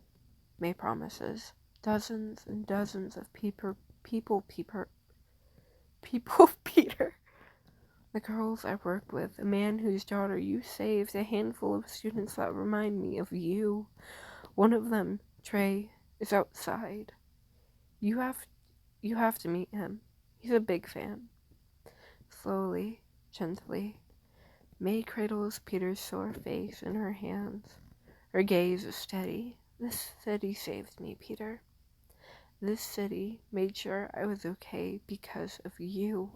May promises. Dozens and dozens of people, Peter. The girls I worked with, a man whose daughter you saved, a handful of students that remind me of you. One of them, Trey, is outside. You have to meet him. He's a big fan. Slowly, gently, May cradles Peter's sore face in her hands. Her gaze is steady. This city saved me, Peter. This city made sure I was okay because of you.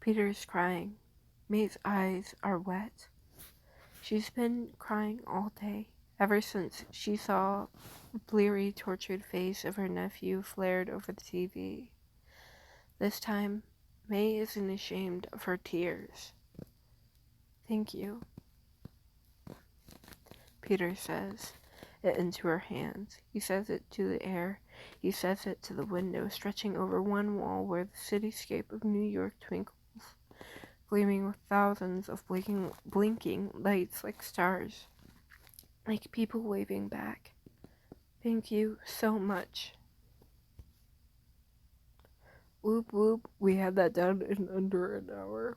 Peter's crying. May's eyes are wet. She's been crying all day, ever since she saw the bleary, tortured face of her nephew flared over the TV. This time, May isn't ashamed of her tears. Thank you, Peter says it into her hands. He says it to the air. He says it to the window stretching over one wall where the cityscape of New York twinkles, gleaming with thousands of blinking lights like stars, like people waving back. Thank you so much. Whoop whoop, we had that done in under an hour.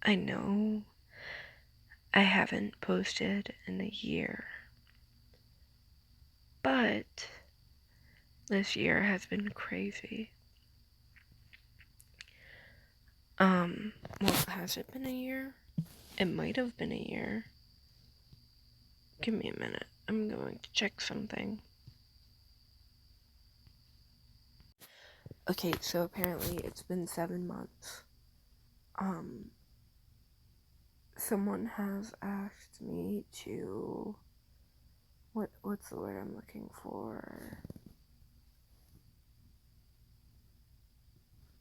I know I haven't posted in a year, but this year has been crazy. Well, has it been a year? It might have been a year. Give me a minute. I'm going to check something. Okay, so apparently it's been 7 months. Someone has asked me to... What's the word I'm looking for?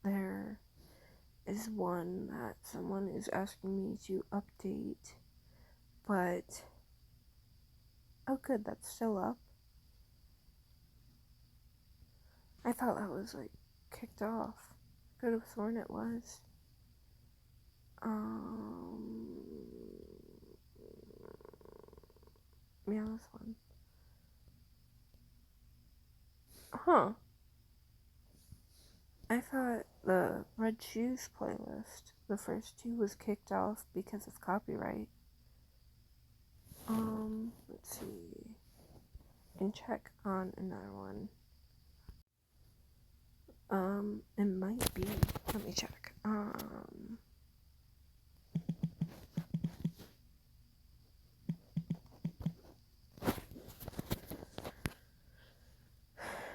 There is one that someone is asking me to update, but... Oh good, that's still up. I thought that was, kicked off. Could have sworn it was. Yeah, this one. Huh. I thought the Red Shoes playlist, the first 2 was kicked off because of copyright. Let's see. I can check on another one. It might be. Let me check.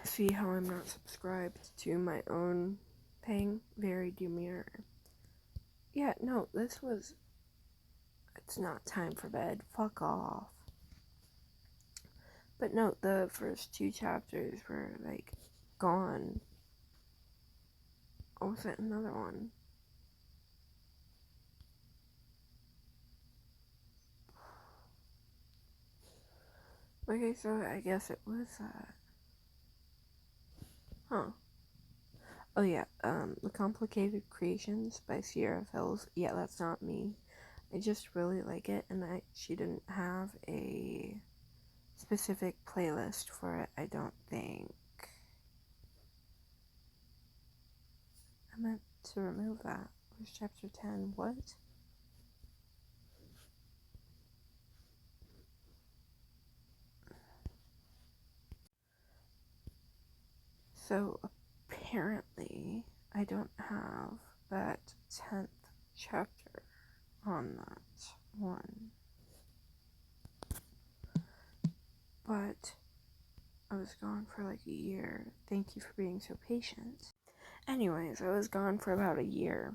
See how I'm not subscribed to my own thing? Very demure. Yeah, no, this was... It's not time for bed. Fuck off. But note, the first 2 chapters were, like, gone. Or was it another one? Okay, so I guess it was, Oh yeah, The Complicated Creations by Sierra Fells. Yeah, that's not me. I just really like it, and she didn't have a specific playlist for it, I don't think. I meant to remove that. Where's chapter 10? What? So apparently I don't have that 10th chapter on that one. But I was gone for like a year. Thank you for being so patient. Anyways, I was gone for about a year.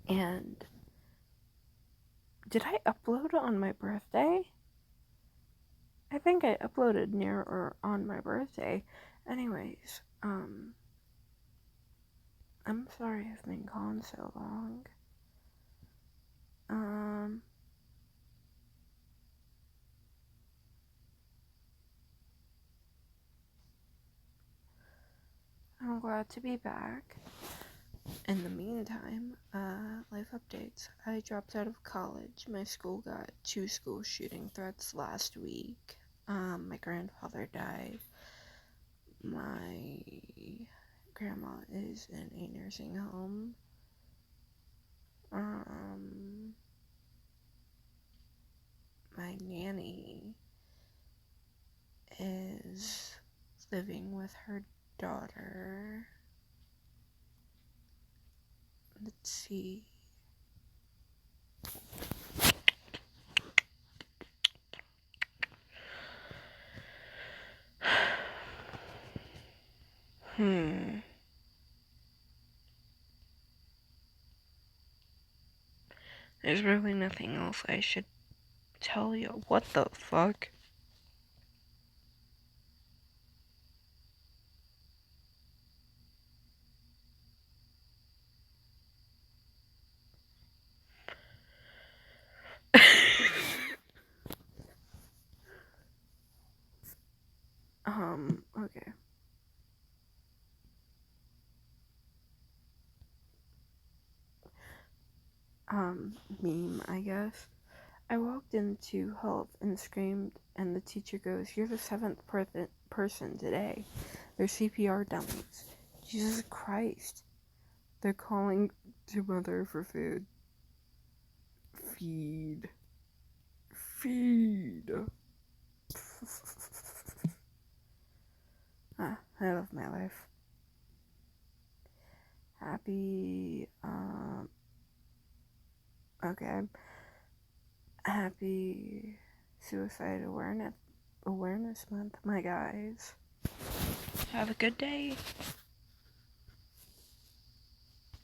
And did I upload on my birthday? I think I uploaded near or on my birthday. Anyways, I'm sorry I've been gone so long. I'm glad to be back. In the meantime, life updates. I dropped out of college. My school got 2 school shooting threats last week. My grandfather died. My grandma is in a nursing home. My nanny is living with her daughter. Let's see. There's really nothing else I should tell you. What the fuck? Okay. Meme, I guess. I walked into health and screamed, and the teacher goes, "You're the 7th person today. They're CPR dummies." Jesus Christ. They're calling to mother for food. Feed. I love my life. Happy, okay. Happy Suicide Awareness Month, my guys. Have a good day.